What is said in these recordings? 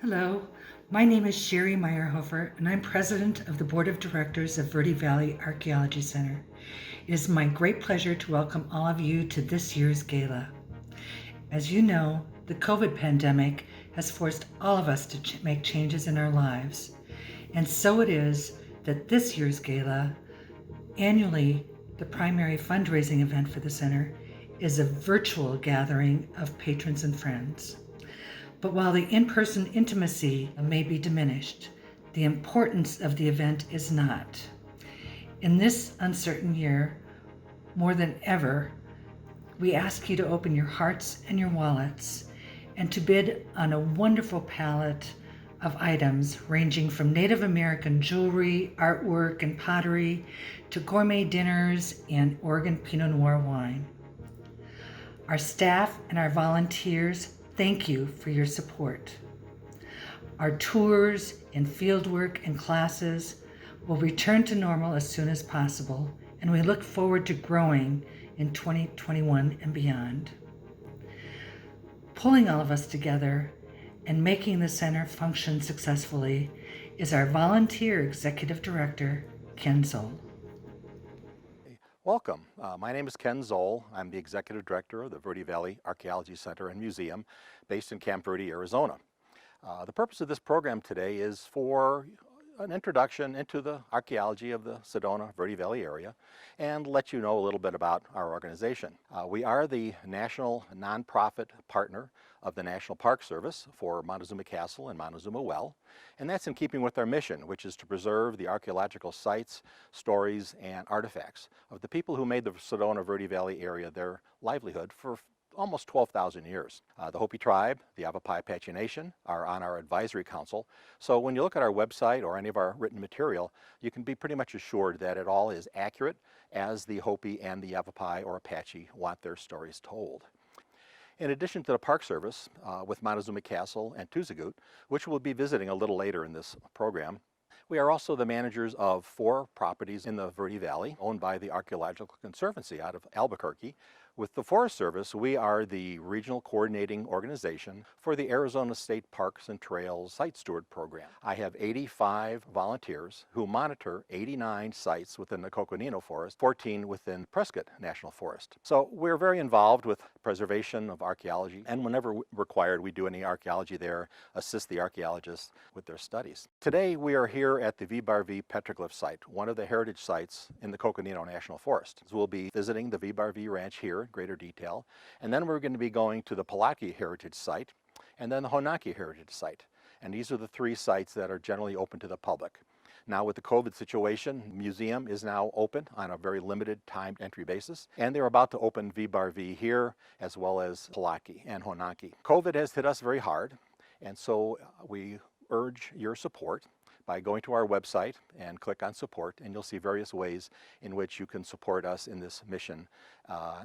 Hello, my name is Sherry Meyerhofer, and I'm president of the Board of Directors of Verde Valley Archaeology Center. It is my great pleasure to welcome all of you to this year's gala. As you know, the COVID pandemic has forced all of us to make changes in our lives. And so it is that this year's gala, annually the primary fundraising event for the center, is a virtual gathering of patrons and friends. But while the in-person intimacy may be diminished, the importance of the event is not. In this uncertain year, more than ever, we ask you to open your hearts and your wallets and to bid on a wonderful palette of items ranging from Native American jewelry, artwork, and pottery to gourmet dinners and Oregon Pinot Noir wine. Our staff and our volunteers, thank you for your support. Our tours and fieldwork and classes will return to normal as soon as possible, and we look forward to growing in 2021 and beyond. Pulling all of us together and making the center function successfully is our volunteer executive director, Ken Zoll. Welcome. My name is Ken Zoll. I'm the Executive Director of the Verde Valley Archaeology Center and Museum based in Camp Verde, Arizona. The purpose of this program today is for an introduction into the archaeology of the Sedona Verde Valley area and let you know a little bit about our organization. We are the national nonprofit partner of the National Park Service for Montezuma Castle and Montezuma Well, and that's in keeping with our mission, which is to preserve the archaeological sites, stories, and artifacts of the people who made the Sedona Verde Valley area their livelihood for almost 12,000 years. The Hopi tribe, the Yavapai Apache Nation are on our advisory council, so when you look at our website or any of our written material, you can be pretty much assured that it all is accurate as the Hopi and the Yavapai or Apache want their stories told. In addition to the Park Service, with Montezuma Castle and Tuzigoot, which we'll be visiting a little later in this program, we are also the managers of 4 properties in the Verde Valley owned by the Archaeological Conservancy out of Albuquerque. With the Forest Service, we are the regional coordinating organization for the Arizona State Parks and Trails Site Steward Program. I have 85 volunteers who monitor 89 sites within the Coconino Forest, 14 within Prescott National Forest. So we're very involved with preservation of archaeology, and whenever required, we do any archaeology there, assist the archaeologists with their studies. Today, we are here at the V-Bar-V petroglyph site, one of the heritage sites in the Coconino National Forest. So we'll be visiting the V-Bar-V ranch here in greater detail, and then we're going to be going to the Palaki Heritage Site and then the Honaki Heritage Site. And these are the 3 sites that are generally open to the public. Now with the COVID situation, the museum is now open on a very limited timed entry basis, and they're about to open V-Bar-V here as well as Palaki and Honaki. COVID has hit us very hard, and so we urge your support by going to our website and click on support, and you'll see various ways in which you can support us in this mission.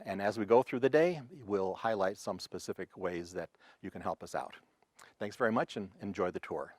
And as we go through the day, we'll highlight some specific ways that you can help us out. Thanks very much and enjoy the tour.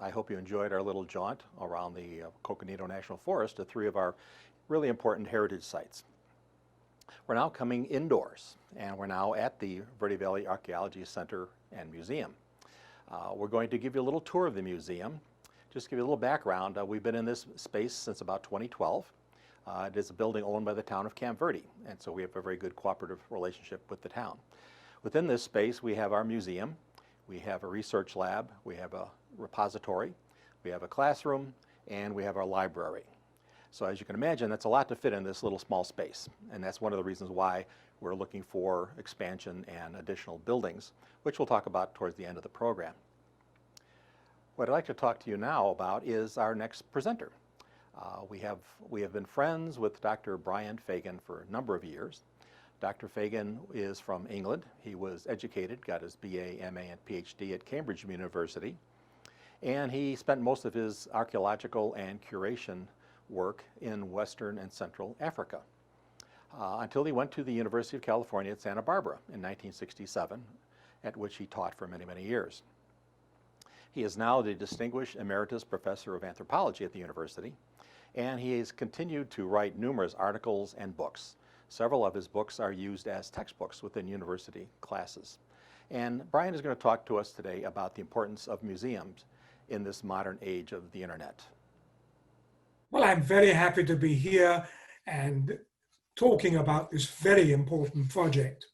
I hope you enjoyed our little jaunt around the Coconino National Forest to three of our really important heritage sites. We're now coming indoors, and we're now at the Verde Valley Archaeology Center and Museum. We're going to give you a little tour of the museum. Just to give you a little background, we've been in this space since about 2012. It is a building owned by the town of Camp Verde, and so we have a very good cooperative relationship with the town. Within this space, we have our museum, we have a research lab, we have a repository, we have a classroom, and we have our library. So as you can imagine, that's a lot to fit in this little small space, and that's one of the reasons why we're looking for expansion and additional buildings, which we'll talk about towards the end of the program. What I'd like to talk to you now about is our next presenter. We have been friends with Dr. Brian Fagan for a number of years. Dr. Fagan is from England. He was educated, got his BA, MA, and PhD at Cambridge University, and he spent most of his archaeological and curation work in Western and Central Africa until he went to the University of California at Santa Barbara in 1967, at which he taught for many, many years. He is now the Distinguished Emeritus Professor of Anthropology at the university, and he has continued to write numerous articles and books. Several of his books are used as textbooks within university classes. And Brian is going to talk to us today about the importance of museums in this modern age of the internet. Well, I'm very happy to be here and talking about this very important project,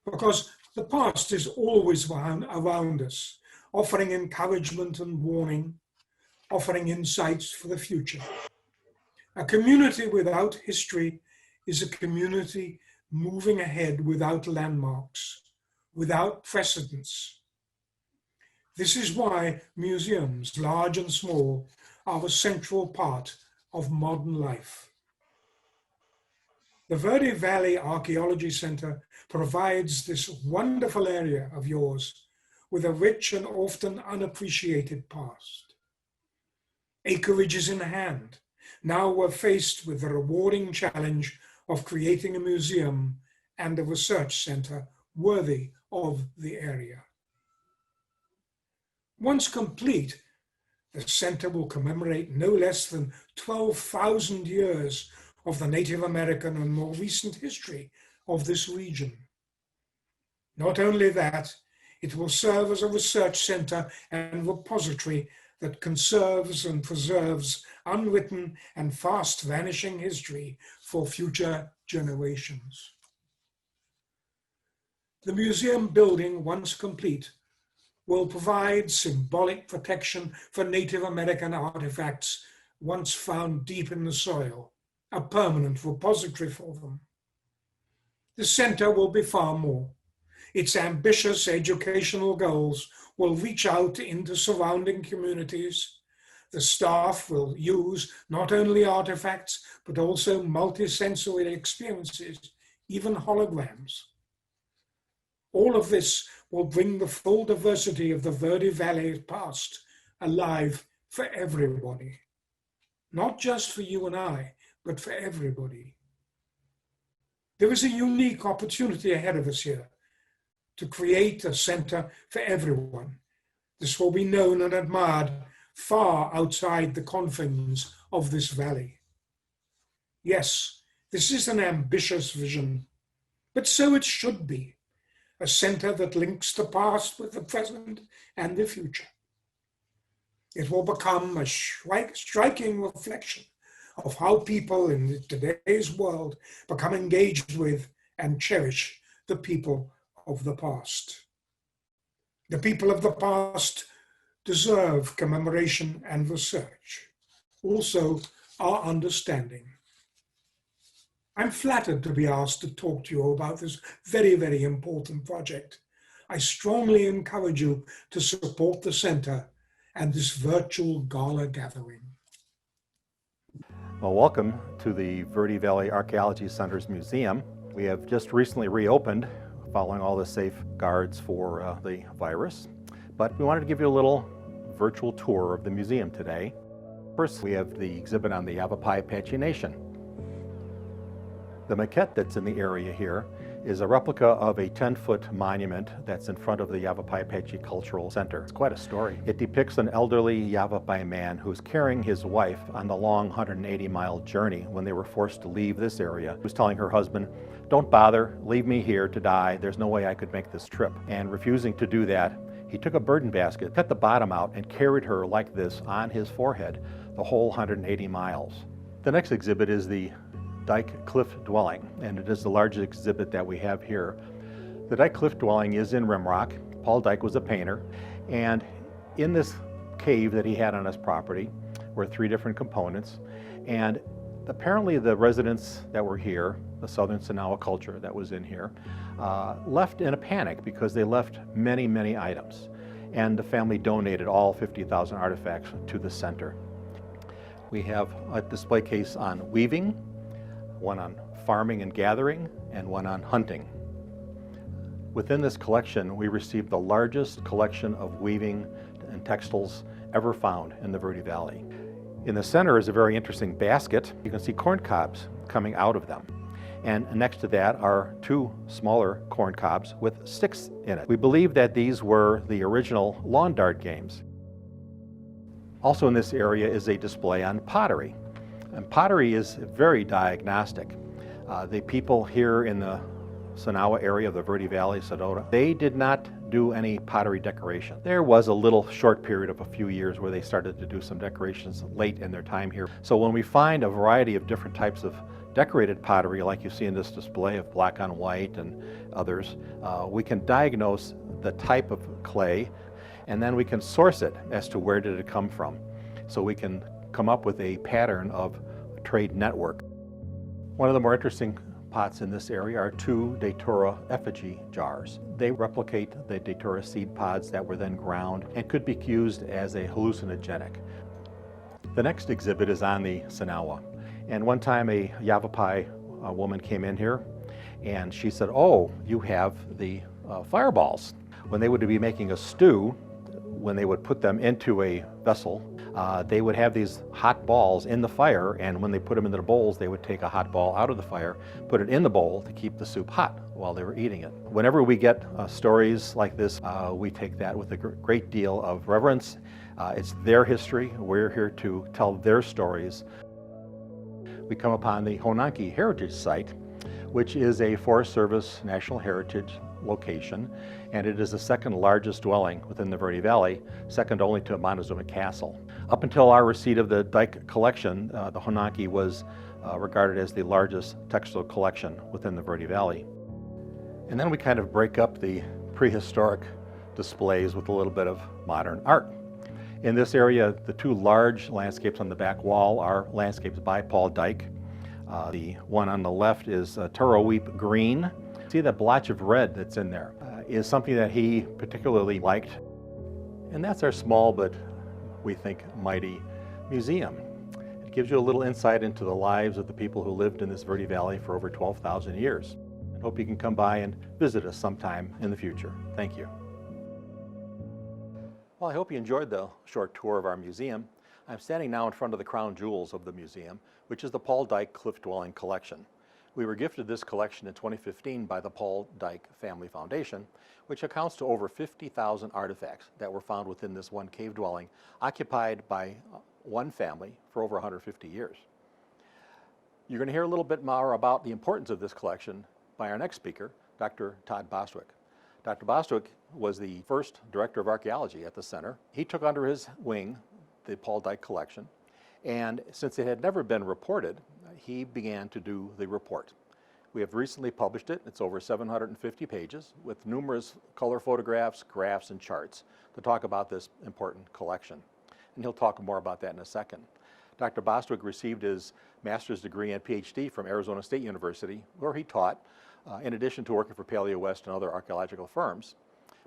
because the past is always around us, offering encouragement and warning, offering insights for the future. A community without history is a community moving ahead without landmarks, without precedents. This is why museums, large and small, are a central part of modern life. The Verde Valley Archaeology Center provides this wonderful area of yours with a rich and often unappreciated past. Acreage is in hand. Now we're faced with the rewarding challenge of creating a museum and a research center worthy of the area. Once complete, the center will commemorate no less than 12,000 years of the Native American and more recent history of this region. Not only that, it will serve as a research center and repository that conserves and preserves unwritten and fast vanishing history for future generations. The museum building, once complete, will provide symbolic protection for Native American artifacts once found deep in the soil, a permanent repository for them. The center will be far more. Its ambitious educational goals will reach out into surrounding communities. The staff will use not only artifacts, but also multisensory experiences, even holograms. All of this will bring the full diversity of the Verde Valley past alive for everybody. Not just for you and I, but for everybody. There is a unique opportunity ahead of us here to create a center for everyone. This will be known and admired far outside the confines of this valley. Yes, this is an ambitious vision, but so it should be. A center that links the past with the present and the future. It will become a striking reflection of how people in today's world become engaged with and cherish the people of the past. The people of the past deserve commemoration and research, also our understanding. I'm flattered to be asked to talk to you about this very, very important project. I strongly encourage you to support the center and this virtual gala gathering. Well, welcome to the Verde Valley Archaeology Center's museum. We have just recently reopened following all the safeguards for the virus, but we wanted to give you a little virtual tour of the museum today. First, we have the exhibit on the Yavapai Apache Nation. The maquette that's in the area here is a replica of a 10-foot monument that's in front of the Yavapai Apache Cultural Center. It's quite a story. It depicts an elderly Yavapai man who's carrying his wife on the long 180-mile journey when they were forced to leave this area. He was telling her husband, "Don't bother, leave me here to die. There's no way I could make this trip." And refusing to do that, he took a burden basket, cut the bottom out, and carried her like this on his forehead the whole 180 miles. The next exhibit is the Dyke Cliff Dwelling, and it is the largest exhibit that we have here. The Dyke Cliff Dwelling is in Rimrock. Paul Dyke was a painter, and in this cave that he had on his property were 3 different components, and apparently the residents that were here, the Southern Sonowa culture that was in here, left in a panic because they left many, many items, and the family donated all 50,000 artifacts to the center. We have a display case on weaving, one on farming and gathering, and one on hunting. Within this collection, we received the largest collection of weaving and textiles ever found in the Verde Valley. In the center is a very interesting basket. You can see corn cobs coming out of them. And next to that are 2 smaller corn cobs with sticks in it. We believe that these were the original lawn dart games. Also in this area is a display on pottery. And pottery is very diagnostic. The people here in the Sonowa area of the Verde Valley, Sedona, they did not do any pottery decoration. There was a little short period of a few years where they started to do some decorations late in their time here. So when we find a variety of different types of decorated pottery, like you see in this display of black on white and others, we can diagnose the type of clay, and then we can source it as to where did it come from. So we can come up with a pattern of a trade network. One of the more interesting pots in this area are 2 Datura effigy jars. They replicate the Datura seed pods that were then ground and could be used as a hallucinogenic. The next exhibit is on the Sonowa. And one time a Yavapai woman came in here and she said, "Oh, you have the fireballs." When they would be making a stew, when they would put them into a vessel, they would have these hot balls in the fire, and when they put them into the bowls, they would take a hot ball out of the fire, put it in the bowl to keep the soup hot while they were eating it. Whenever we get stories like this, we take that with a great deal of reverence. It's their history. We're here to tell their stories. We come upon the Honanki Heritage Site, which is a Forest Service National Heritage location, and it is the 2nd largest dwelling within the Verde Valley, second only to Montezuma Castle. Up until our receipt of the Dyke collection, the Honanki was regarded as the largest textile collection within the Verde Valley. And then we kind of break up the prehistoric displays with a little bit of modern art. In this area, the 2 large landscapes on the back wall are landscapes by Paul Dyke. The one on the left is Taraweep Green. See that blotch of red that's in there is something that he particularly liked. And that's our small but we think mighty museum. It gives you a little insight into the lives of the people who lived in this Verde Valley for over 12,000 years. I hope you can come by and visit us sometime in the future. Thank you. Well, I hope you enjoyed the short tour of our museum. I'm standing now in front of the crown jewels of the museum, which is the Paul Dyke Cliff Dwelling Collection. We were gifted this collection in 2015 by the Paul Dyke Family Foundation, which accounts to over 50,000 artifacts that were found within this one cave dwelling, occupied by one family for over 150 years. You're going to hear a little bit more about the importance of this collection by our next speaker, Dr. Todd Bostwick. Dr. Bostwick was the first director of archaeology at the center. He took under his wing the Paul Dyke collection, and since it had never been reported, he began to do the report. We have recently published it. It's over 750 pages with numerous color photographs, graphs, and charts to talk about this important collection. And he'll talk more about that in a second. Dr. Bostwick received his master's degree and PhD from Arizona State University, where he taught, in addition to working for Paleo West and other archaeological firms.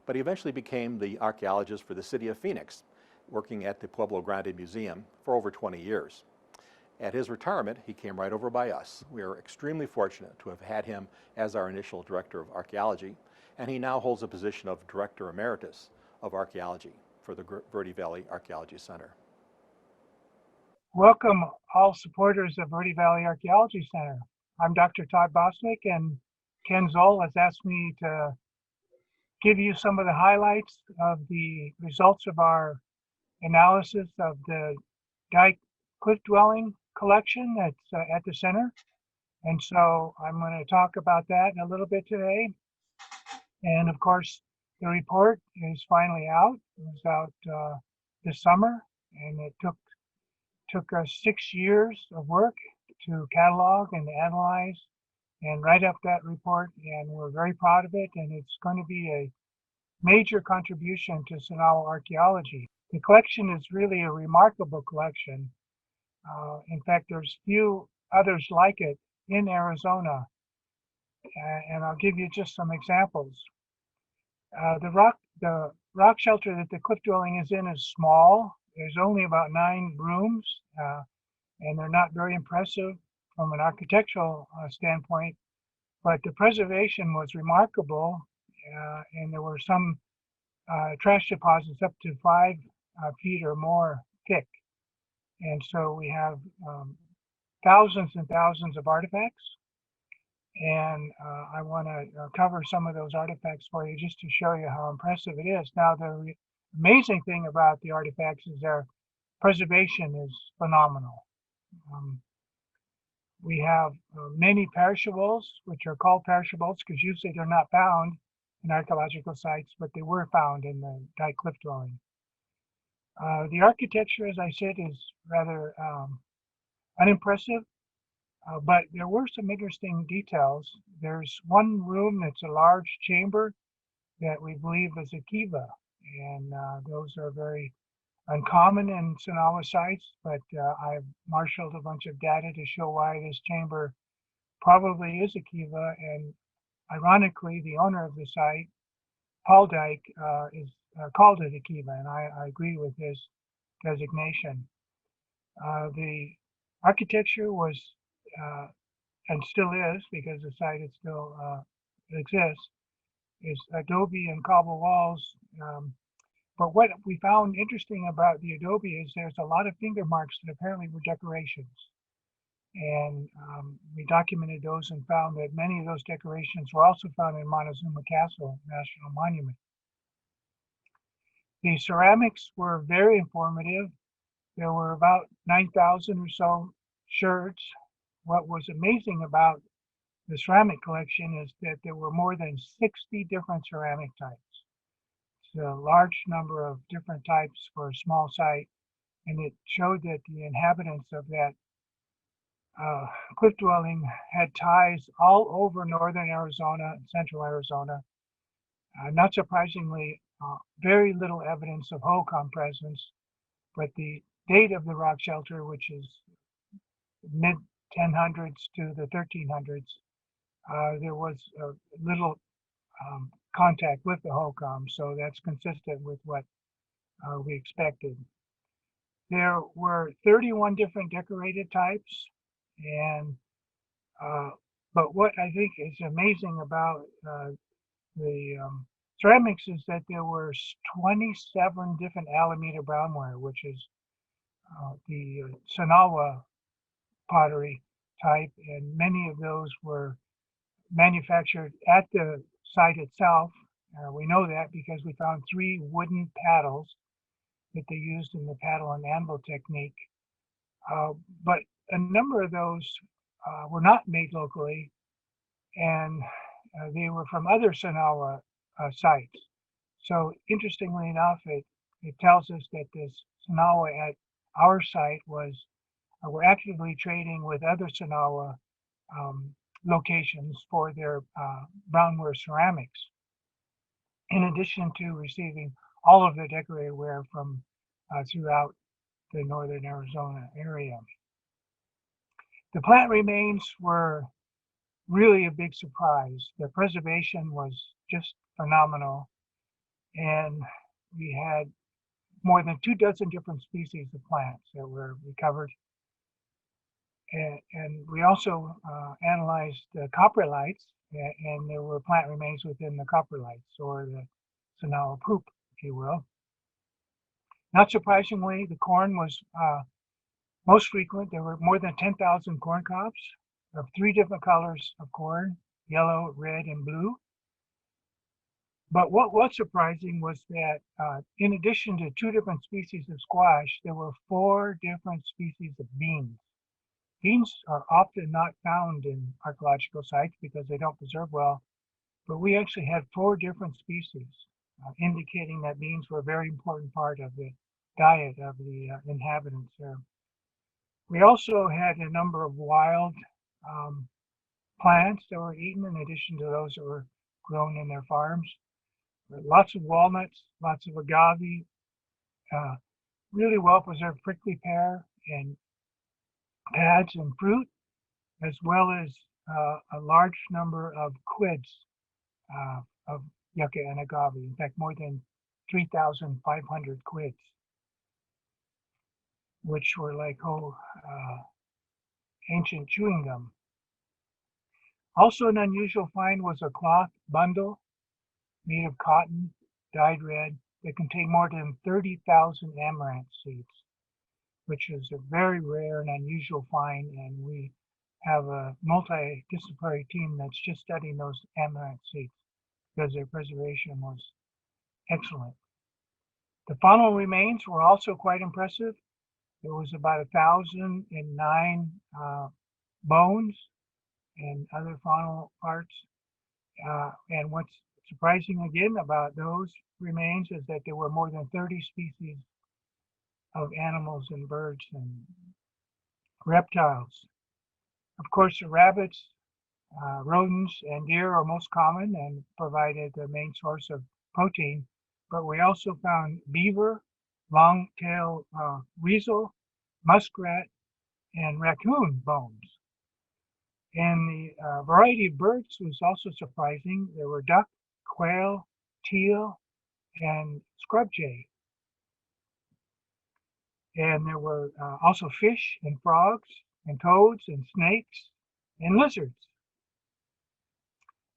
But he eventually became the archaeologist for the city of Phoenix, working at the Pueblo Grande Museum for over 20 years. At his retirement, he came right over by us. We are extremely fortunate to have had him as our initial director of archaeology, and he now holds the position of director emeritus of archaeology for the Verde Valley Archaeology Center. Welcome all supporters of Verde Valley Archaeology Center. I'm Dr. Todd Bostwick, and Ken Zoll has asked me to give you some of the highlights of the results of our analysis of the Dyke cliff dwelling collection that's at the center. And so I'm going to talk about that in a little bit today. And of course, the report is finally out. It was out this summer, and it took us 6 years of work to catalog and analyze and write up that report, and we're very proud of it, and it's going to be a major contribution to Sonowa archaeology. The collection is really a remarkable collection. In fact, there's few others like it in Arizona, and I'll give you just some examples. The rock shelter that the cliff dwelling is in is small. There's only about 9 rooms, and they're not very impressive from an architectural standpoint, but the preservation was remarkable, and there were some trash deposits up to 5 feet or more thick. And so we have thousands and thousands of artifacts, and I want to cover some of those artifacts for you just to show you how impressive it is. Now, the amazing thing about the artifacts is their preservation is phenomenal. We have many perishables, which are called perishables because usually they're not found in archaeological sites, but they were found in the Dyke cliff dwelling. The architecture, as I said, is rather unimpressive, but there were some interesting details. There's one room that's a large chamber that we believe is a kiva, and those are very uncommon in Sonowa sites, but I've marshaled a bunch of data to show why this chamber probably is a kiva, and ironically, the owner of the site, Paul Dyke, is called it a kiva, and I agree with his designation. The architecture was, and still is, because the site is still exists, is adobe and cobble walls. But what we found interesting about the adobe is there's a lot of finger marks that apparently were decorations. And we documented those and found that many of those decorations were also found in Montezuma Castle National Monument. The ceramics were very informative. There were about 9,000 or so sherds. What was amazing about the ceramic collection is that there were more than 60 different ceramic types. It's a large number of different types for a small site, and it showed that the inhabitants of that cliff dwelling had ties all over northern Arizona and central Arizona. Not surprisingly, very little evidence of Hohokam presence, but the date of the rock shelter, which is mid-1000s to the 1300s, there was little contact with the Hohokam, so that's consistent with what we expected. There were 31 different decorated types, and but what I think is amazing about the ceramics is that there were 27 different Alameda brownware, which is the Sonowa pottery type, and many of those were manufactured at the site itself. We know that because we found 3 wooden paddles that they used in the paddle and anvil technique. But a number of those were not made locally, and they were from other Sonowa sites. So interestingly enough, it tells us that this Sonowa at our site were actively trading with other Sonowa locations for their brownware ceramics, in addition to receiving all of the decorated ware from throughout the northern Arizona area. The plant remains were really a big surprise. The preservation was just phenomenal, and we had more than 24 different species of plants that were recovered. And we also analyzed the coprolites, and there were plant remains within the coprolites, or the Sonowa poop, if you will. Not surprisingly, the corn was most frequent. There were more than 10,000 corn cobs of 3 different colors of corn, yellow, red, and blue. But what was surprising was that in addition to 2 different species of squash, there were 4 different species of beans. Beans are often not found in archaeological sites because they don't preserve well, but we actually had 4 different species, indicating that beans were a very important part of the diet of the inhabitants there. We also had a number of wild plants that were eaten in addition to those that were grown in their farms. Lots of walnuts, lots of agave, really well preserved prickly pear and pads and fruit, as well as a large number of quids of yucca and agave. In fact, more than 3,500 quids, which were like ancient chewing gum. Also an unusual find was a cloth bundle made of cotton, dyed red, that contained more than 30,000 amaranth seeds, which is a very rare and unusual find, and we have a multidisciplinary team that's just studying those amaranth seeds because their preservation was excellent. The faunal remains were also quite impressive. There was about 1,009 bones and other faunal parts. And what's surprising again about those remains is that there were more than 30 species of animals and birds and reptiles. Of course, the rabbits, rodents, and deer are most common and provided the main source of protein, but we also found beaver, long-tailed weasel, muskrat, and raccoon bones. And the variety of birds was also surprising. There were duck, quail, teal, and scrub jay. And there were also fish and frogs and toads and snakes and lizards.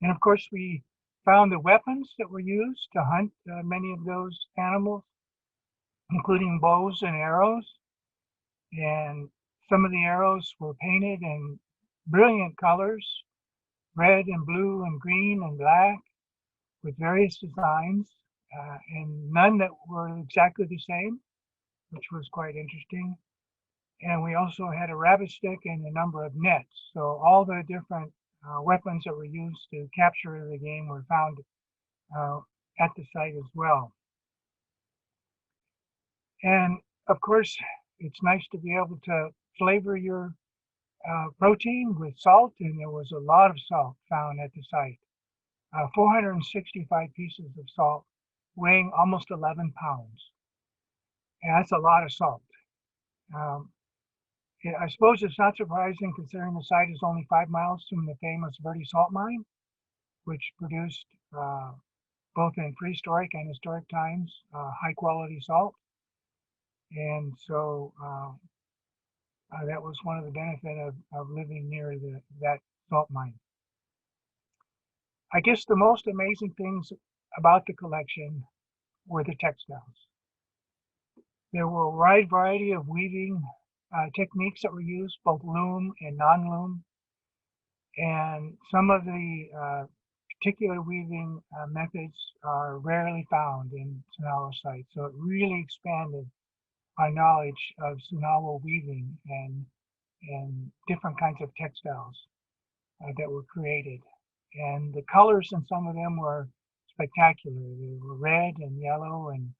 And of course, we found the weapons that were used to hunt many of those animals, including bows and arrows. And some of the arrows were painted in brilliant colors, red and blue and green and black, with various designs, and none that were exactly the same, which was quite interesting. And we also had a rabbit stick and a number of nets. So all the different weapons that were used to capture the game were found at the site as well. And of course, it's nice to be able to flavor your protein with salt, and there was a lot of salt found at the site. 465 pieces of salt weighing almost 11 pounds. And that's a lot of salt. I suppose it's not surprising considering the site is only 5 miles from the famous Verde Salt Mine, which produced both in prehistoric and historic times high quality salt. And so that was one of the benefits of living near that salt mine. I guess the most amazing things about the collection were the textiles. There were a wide variety of weaving techniques that were used, both loom and non-loom. And some of the particular weaving methods are rarely found in Tsunawa sites. So it really expanded our knowledge of Tsunawa weaving and different kinds of textiles that were created. And the colors in some of them were spectacular. They were red and yellow and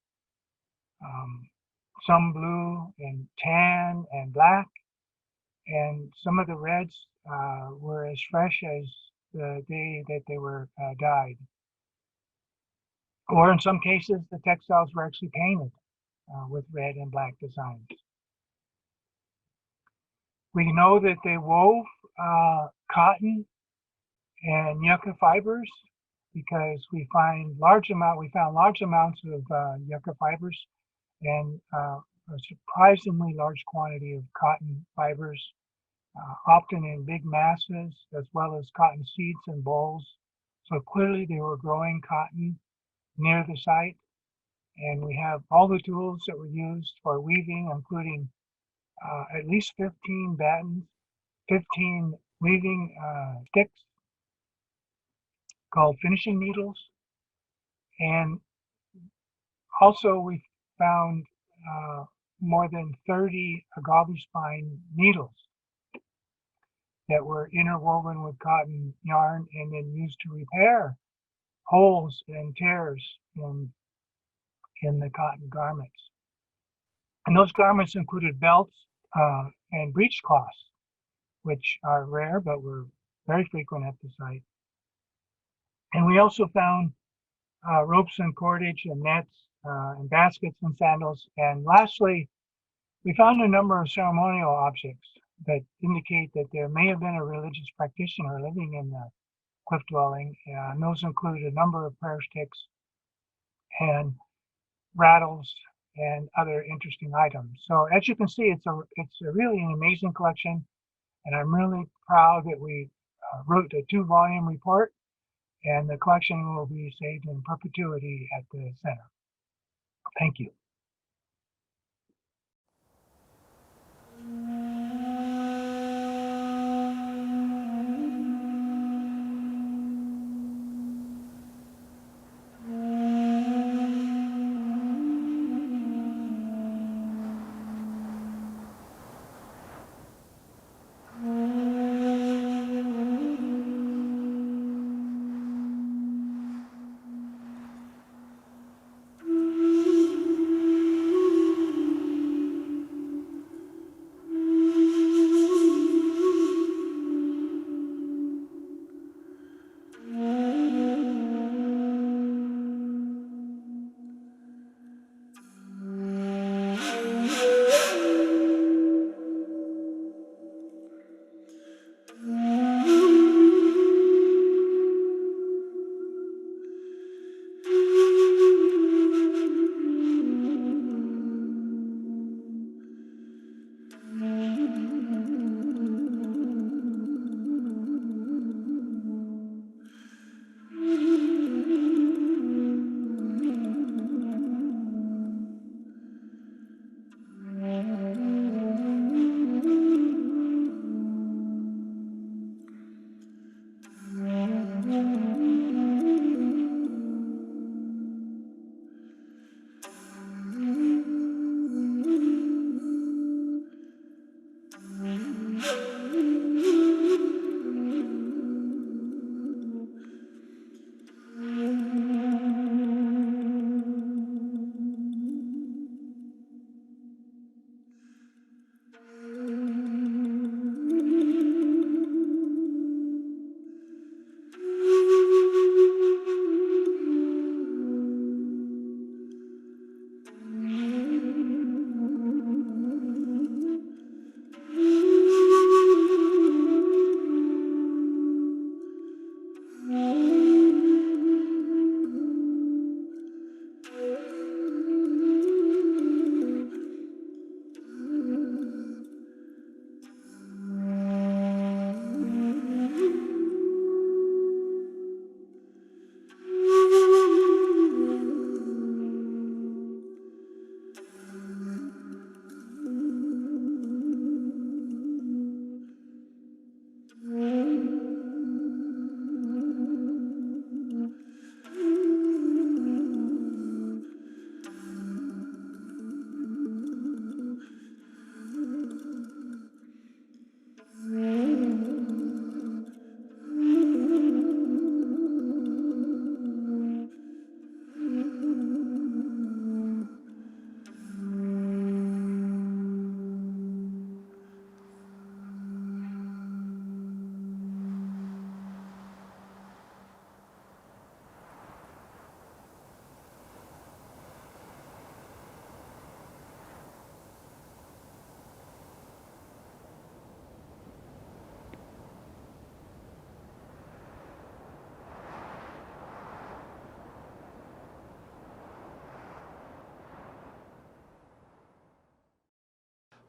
some blue and tan and black. And some of the reds were as fresh as the day that they were dyed. Or in some cases, the textiles were actually painted with red and black designs. We know that they wove cotton and yucca fibers because we found large amounts of yucca fibers and a surprisingly large quantity of cotton fibers, often in big masses, as well as cotton seeds and bolls. So clearly they were growing cotton near the site. And we have all the tools that were used for weaving, including at least 15 battens, 15 weaving sticks, called finishing needles. And also we found more than 30 agave spine needles that were interwoven with cotton yarn and then used to repair holes and tears in the cotton garments. And those garments included belts and breechcloths, which are rare but were very frequent at the site. And we also found ropes and cordage and nets and baskets and sandals. And lastly, we found a number of ceremonial objects that indicate that there may have been a religious practitioner living in the cliff dwelling. And those include a number of prayer sticks and rattles and other interesting items. So as you can see, it's a really an amazing collection, and I'm really proud that we wrote a 2-volume report, and the collection will be saved in perpetuity at the center. Thank you.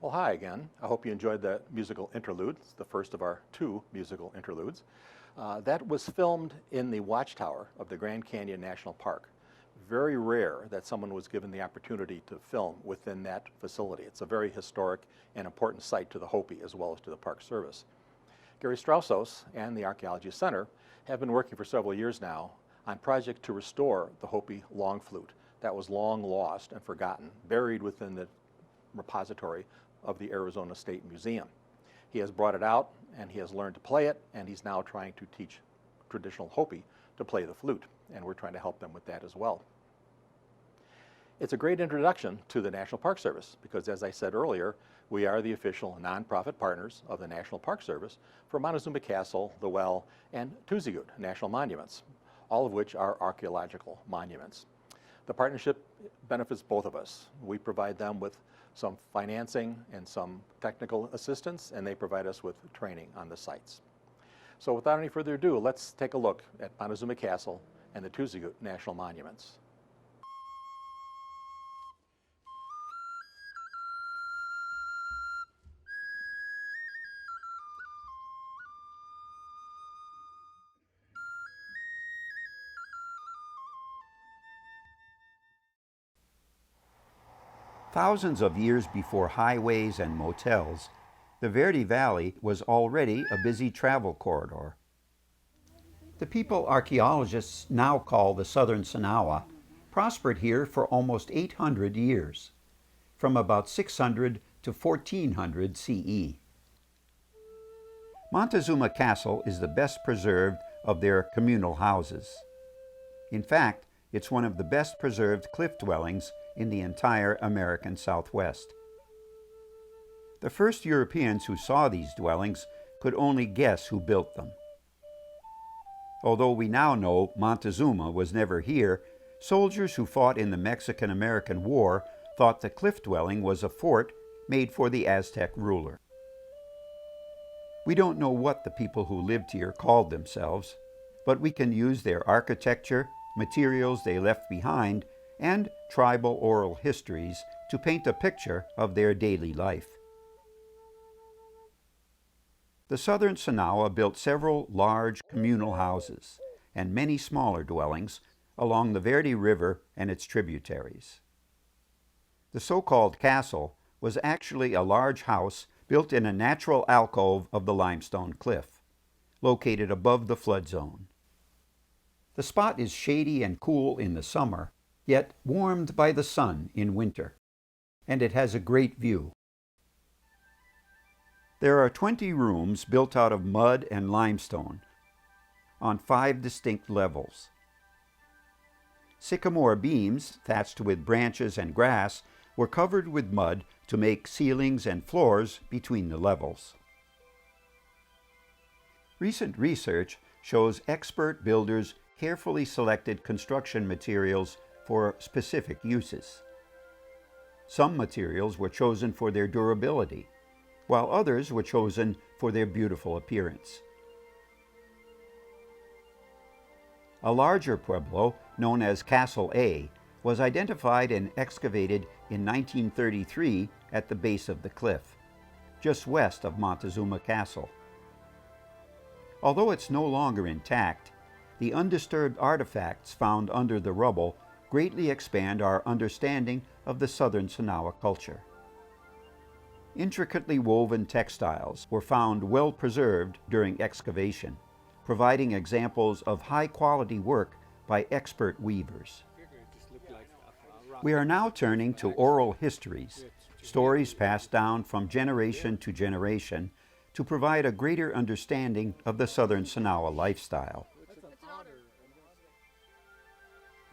Well, hi again. I hope you enjoyed that musical interlude. It's the first of our 2 musical interludes. That was filmed in the watchtower of the Grand Canyon National Park. Very rare that someone was given the opportunity to film within that facility. It's a very historic and important site to the Hopi as well as to the Park Service. Gary Straussos and the Archaeology Center have been working for several years now on projects to restore the Hopi long flute that was long lost and forgotten, buried within the repository of the Arizona State Museum. He has brought it out and he has learned to play it, and he's now trying to teach traditional Hopi to play the flute, and we're trying to help them with that as well. It's a great introduction to the National Park Service because, as I said earlier, we are the official nonprofit partners of the National Park Service for Montezuma Castle, the Well, and Tuzigoot National Monuments, all of which are archaeological monuments. The partnership benefits both of us. We provide them with some financing and some technical assistance, and they provide us with training on the sites. So without any further ado, let's take a look at Montezuma Castle and the Tuzigoot National Monuments. Thousands of years before highways and motels, the Verde Valley was already a busy travel corridor. The people archaeologists now call the Southern Sonowa prospered here for almost 800 years, from about 600 to 1400 CE. Montezuma Castle is the best preserved of their communal houses. In fact, it's one of the best preserved cliff dwellings in the entire American Southwest. The first Europeans who saw these dwellings could only guess who built them. Although we now know Montezuma was never here, soldiers who fought in the Mexican-American War thought the cliff dwelling was a fort made for the Aztec ruler. We don't know what the people who lived here called themselves, but we can use their architecture, materials they left behind, and tribal oral histories to paint a picture of their daily life. The Southern Sonowa built several large communal houses and many smaller dwellings along the Verde River and its tributaries. The so-called castle was actually a large house built in a natural alcove of the limestone cliff, located above the flood zone. The spot is shady and cool in the summer, yet warmed by the sun in winter, and it has a great view. There are 20 rooms built out of mud and limestone on 5 distinct levels. Sycamore beams, thatched with branches and grass, were covered with mud to make ceilings and floors between the levels. Recent research shows expert builders carefully selected construction materials for specific uses. Some materials were chosen for their durability, while others were chosen for their beautiful appearance. A larger pueblo, known as Castle A, was identified and excavated in 1933 at the base of the cliff, just west of Montezuma Castle. Although it's no longer intact, the undisturbed artifacts found under the rubble greatly expand our understanding of the Southern Sonowa culture. Intricately woven textiles were found well preserved during excavation, providing examples of high-quality work by expert weavers. We are now turning to oral histories, stories passed down from generation to generation to provide a greater understanding of the Southern Sonowa lifestyle.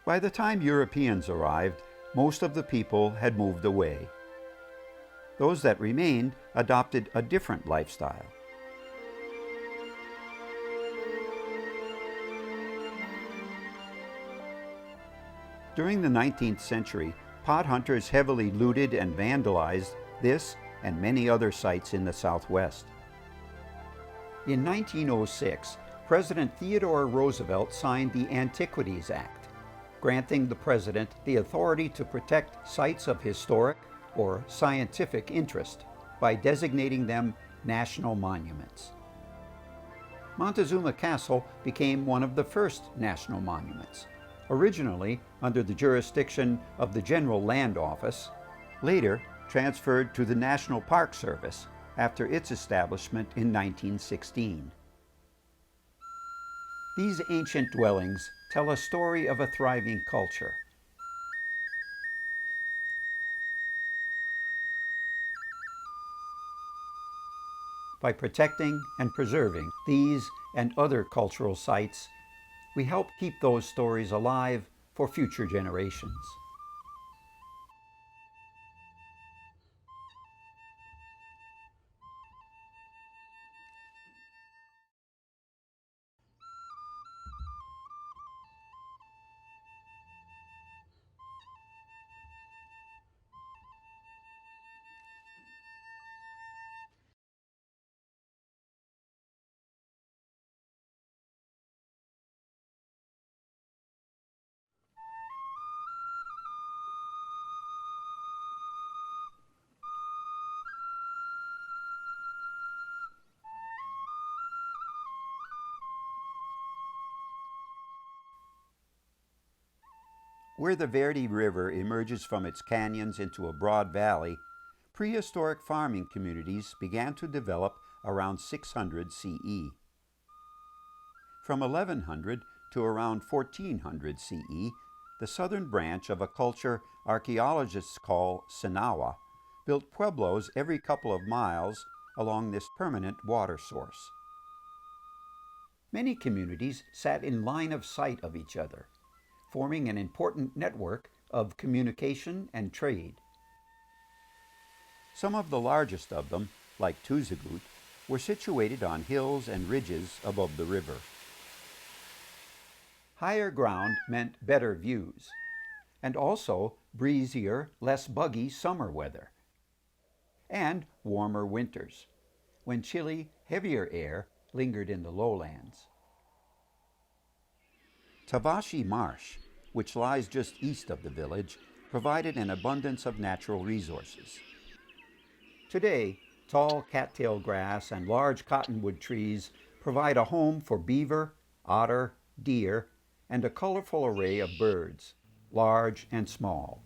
By the time Europeans arrived, most of the people had moved away. Those that remained adopted a different lifestyle. During the 19th century, pot hunters heavily looted and vandalized this and many other sites in the Southwest. In 1906, President Theodore Roosevelt signed the Antiquities Act, granting the president the authority to protect sites of historic or scientific interest by designating them national monuments. Montezuma Castle became one of the first national monuments, originally under the jurisdiction of the General Land Office, later transferred to the National Park Service after its establishment in 1916. These ancient dwellings tell a story of a thriving culture. By protecting and preserving these and other cultural sites, we help keep those stories alive for future generations. Where the Verde River emerges from its canyons into a broad valley, prehistoric farming communities began to develop around 600 CE. From 1100 to around 1400 CE, the southern branch of a culture archaeologists call Sinawa built pueblos every couple of miles along this permanent water source. Many communities sat in line of sight of each other, forming an important network of communication and trade. Some of the largest of them, like Tuzigoot, were situated on hills and ridges above the river. Higher ground meant better views, and also breezier, less buggy summer weather, and warmer winters, when chilly, heavier air lingered in the lowlands. Tavashi Marsh, which lies just east of the village, provided an abundance of natural resources. Today, tall cattail grass and large cottonwood trees provide a home for beaver, otter, deer, and a colorful array of birds, large and small.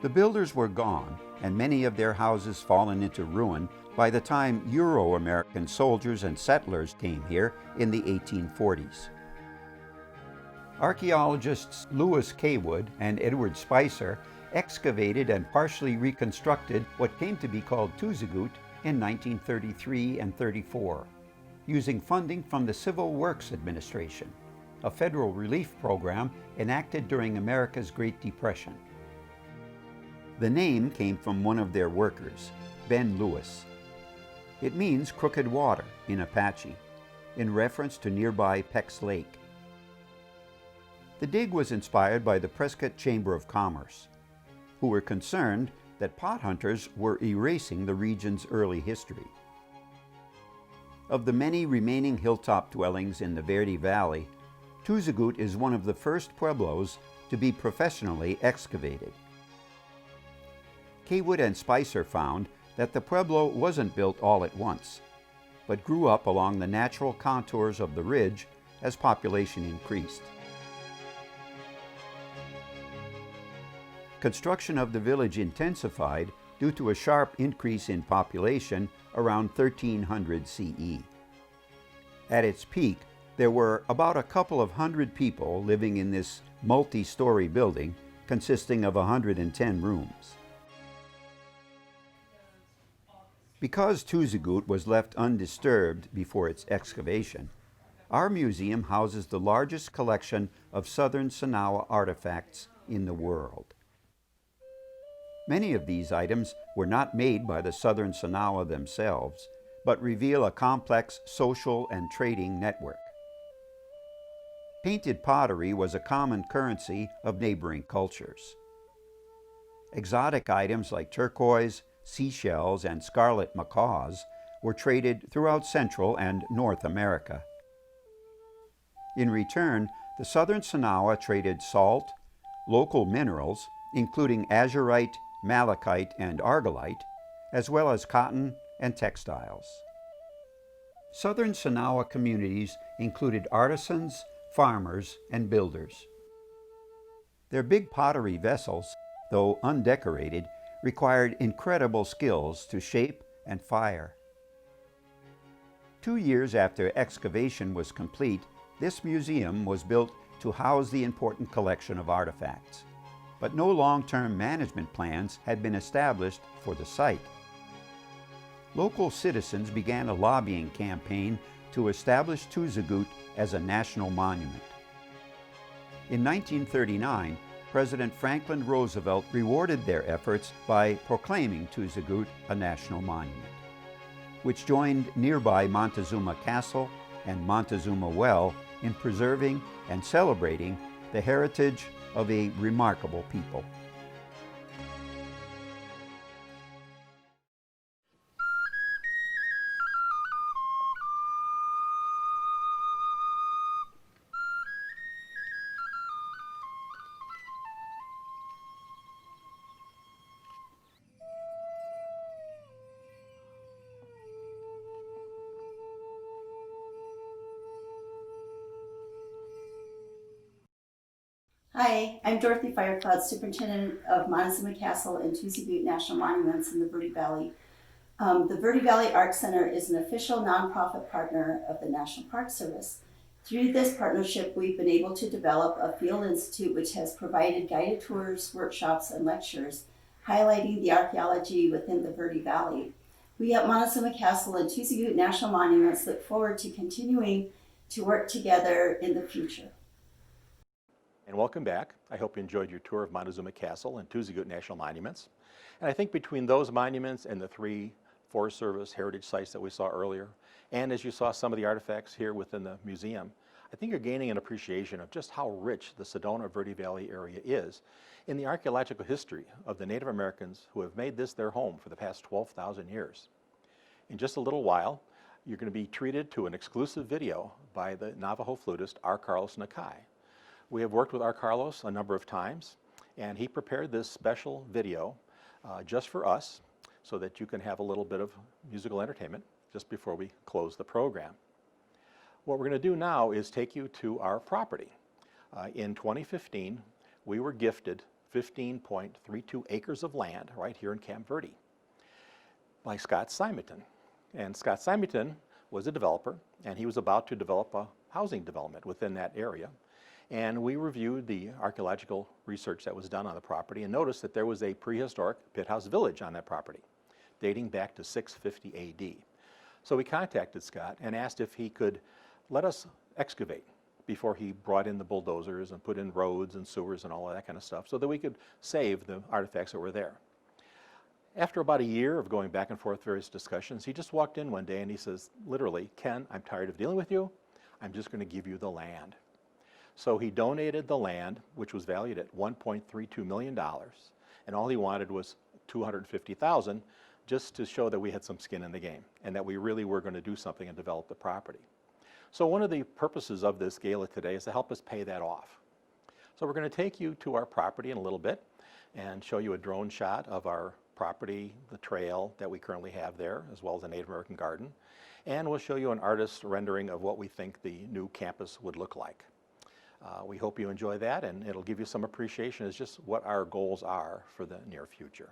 The builders were gone, and many of their houses fallen into ruin by the time Euro-American soldiers and settlers came here in the 1840s. Archaeologists Lewis Cawood and Edward Spicer excavated and partially reconstructed what came to be called Tuzigoot in 1933 and 34, using funding from the Civil Works Administration, a federal relief program enacted during America's Great Depression. The name came from one of their workers, Ben Lewis. It means crooked water in Apache, in reference to nearby Peck's Lake. The dig was inspired by the Prescott Chamber of Commerce, who were concerned that pot hunters were erasing the region's early history. Of the many remaining hilltop dwellings in the Verde Valley, Tuzigoot is one of the first pueblos to be professionally excavated. Cawood and Spicer found that the pueblo wasn't built all at once, but grew up along the natural contours of the ridge as population increased. Construction of the village intensified due to a sharp increase in population around 1300 CE. At its peak, there were about a couple of hundred people living in this multi-story building consisting of 110 rooms. Because Tuzigoot was left undisturbed before its excavation, our museum houses the largest collection of southern Sinawa artifacts in the world. Many of these items were not made by the southern Sinawa themselves, but reveal a complex social and trading network. Painted pottery was a common currency of neighboring cultures. Exotic items like turquoise, seashells, and scarlet macaws were traded throughout Central and North America. In return, the southern Sinawa traded salt, local minerals, including azurite, malachite, and argillite, as well as cotton and textiles. Southern Sinawa communities included artisans, farmers, and builders. Their big pottery vessels, though undecorated, required incredible skills to shape and fire. 2 years after excavation was complete, this museum was built to house the important collection of artifacts. But no long-term management plans had been established for the site. Local citizens began a lobbying campaign to establish Tuzigoot as a national monument. In 1939, President Franklin Roosevelt rewarded their efforts by proclaiming Tuzigoot a national monument, which joined nearby Montezuma Castle and Montezuma Well in preserving and celebrating the heritage of a remarkable people. Hi, I'm Dorothy Firecloud, Superintendent of Montezuma Castle and Tuzigoot National Monuments in the Verde Valley. The Verde Valley Arch Center is an official nonprofit partner of the National Park Service. Through this partnership, we've been able to develop a field institute which has provided guided tours, workshops, and lectures highlighting the archaeology within the Verde Valley. We at Montezuma Castle and Tuzigoot National Monuments look forward to continuing to work together in the future. And welcome back. I hope you enjoyed your tour of Montezuma Castle and Tuzigoot National Monuments. And I think between those monuments and the 3 Forest Service heritage sites that we saw earlier, and as you saw some of the artifacts here within the museum, I think you're gaining an appreciation of just how rich the Sedona Verde Valley area is in the archaeological history of the Native Americans who have made this their home for the past 12,000 years. In just a little while, you're going to be treated to an exclusive video by the Navajo flutist R.Carlos Nakai. We have worked with R.Carlos a number of times, and he prepared this special video just for us so that you can have a little bit of musical entertainment just before we close the program. What we're going to do now is take you to our property. In 2015, we were gifted 15.32 acres of land right here in Camp Verde by Scott Symington. And Scott Symington was a developer, and he was about to develop a housing development within that area. And we reviewed the archaeological research that was done on the property and noticed that there was a prehistoric pit house village on that property, dating back to 650 AD. So we contacted Scott and asked if he could let us excavate before he brought in the bulldozers and put in roads and sewers and all of that kind of stuff so that we could save the artifacts that were there. After about a year of going back and forth various discussions, he just walked in one day and he says, literally, "Ken, I'm tired of dealing with you. I'm just going to give you the land." So he donated the land, which was valued at $1.32 million, and all he wanted was $250,000 just to show that we had some skin in the game and that we really were going to do something and develop the property. So one of the purposes of this gala today is to help us pay that off. So we're going to take you to our property in a little bit and show you a drone shot of our property, the trail that we currently have there, as well as a Native American garden. And we'll show you an artist's rendering of what we think the new campus would look like. We hope you enjoy that, and it'll give you some appreciation as just what our goals are for the near future.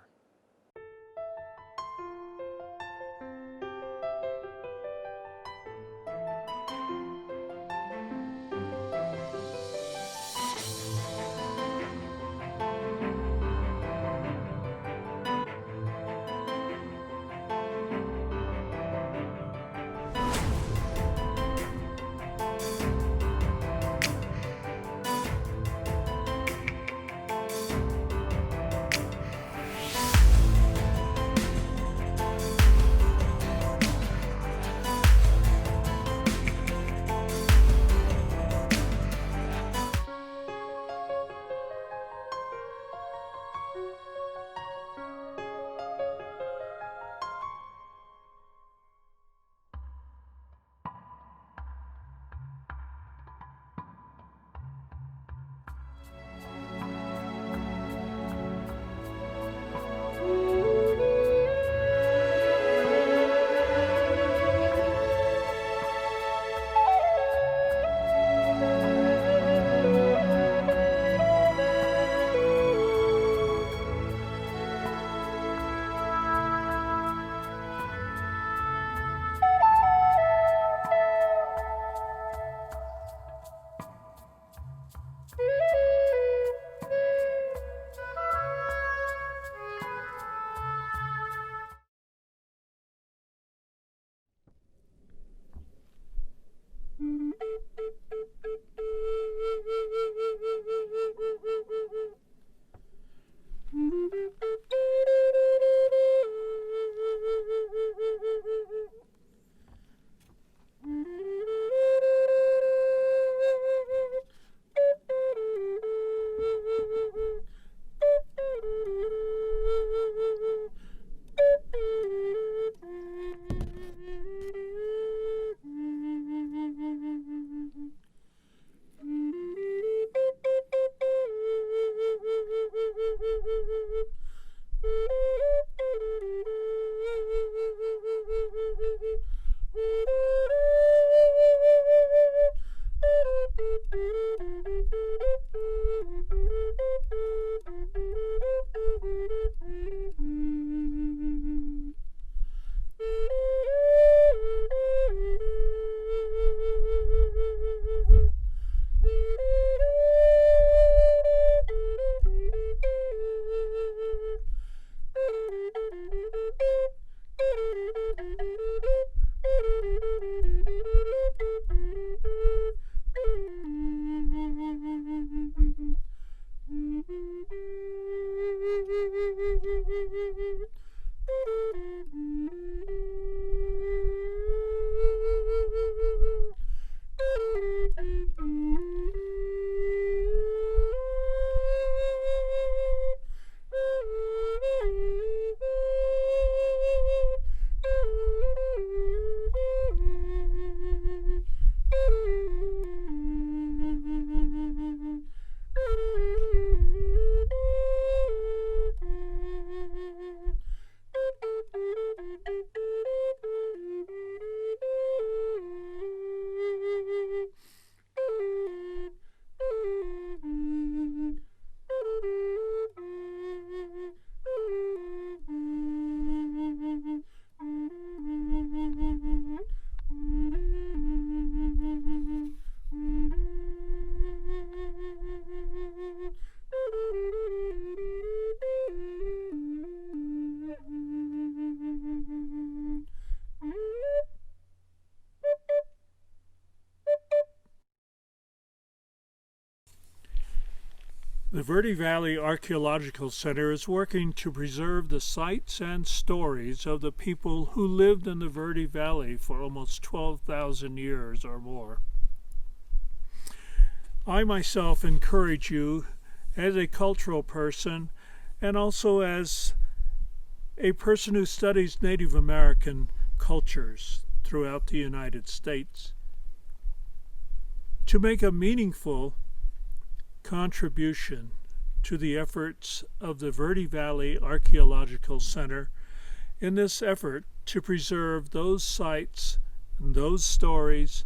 The Verde Valley Archaeological Center is working to preserve the sites and stories of the people who lived in the Verde Valley for almost 12,000 years or more. I myself encourage you, as a cultural person and also as a person who studies Native American cultures throughout the United States, to make a meaningful contribution to the efforts of the Verde Valley Archaeological Center in this effort to preserve those sites and those stories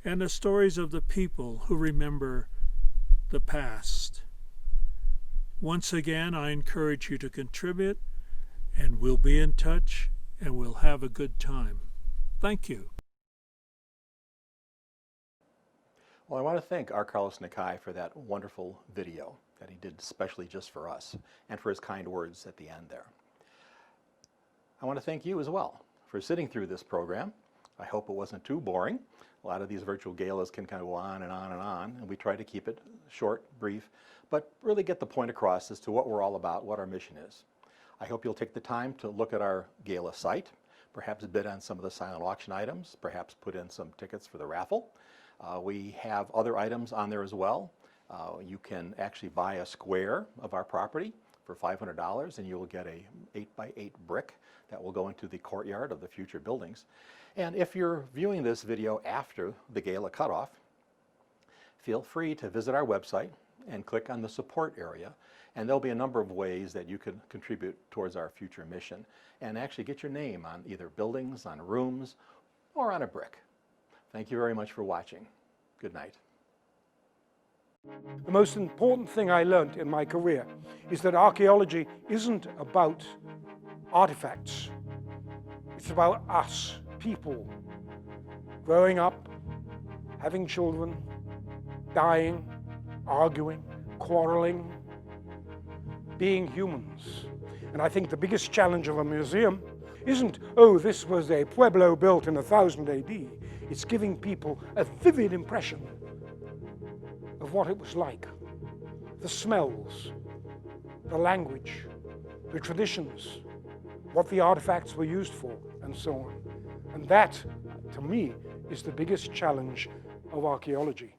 and the stories of the people who remember the past. Once again, I encourage you to contribute, and we'll be in touch and we'll have a good time. Thank you. Well, I want to thank R.Carlos Nakai for that wonderful video that he did especially just for us, and for his kind words at the end there. I want to thank you as well for sitting through this program. I hope it wasn't too boring. A lot of these virtual galas can kind of go on and on and on, and we try to keep it short, brief, but really get the point across as to what we're all about, what our mission is. I hope you'll take the time to look at our gala site, perhaps bid on some of the silent auction items, perhaps put in some tickets for the raffle. We have other items on there as well. You can actually buy a square of our property for $500, and you will get a 8x8 brick that will go into the courtyard of the future buildings. And if you're viewing this video after the gala cutoff, feel free to visit our website and click on the support area, and there'll be a number of ways that you can contribute towards our future mission and actually get your name on either buildings, on rooms, or on a brick. Thank you very much for watching. Good night. The most important thing I learned in my career is that archaeology isn't about artifacts. It's about us, people, growing up, having children, dying, arguing, quarreling, being humans. And I think the biggest challenge of a museum isn't, oh, this was a pueblo built in 1000 AD. It's giving people a vivid impression of what it was like. The smells, the language, the traditions, what the artifacts were used for, and so on. And that, to me, is the biggest challenge of archaeology.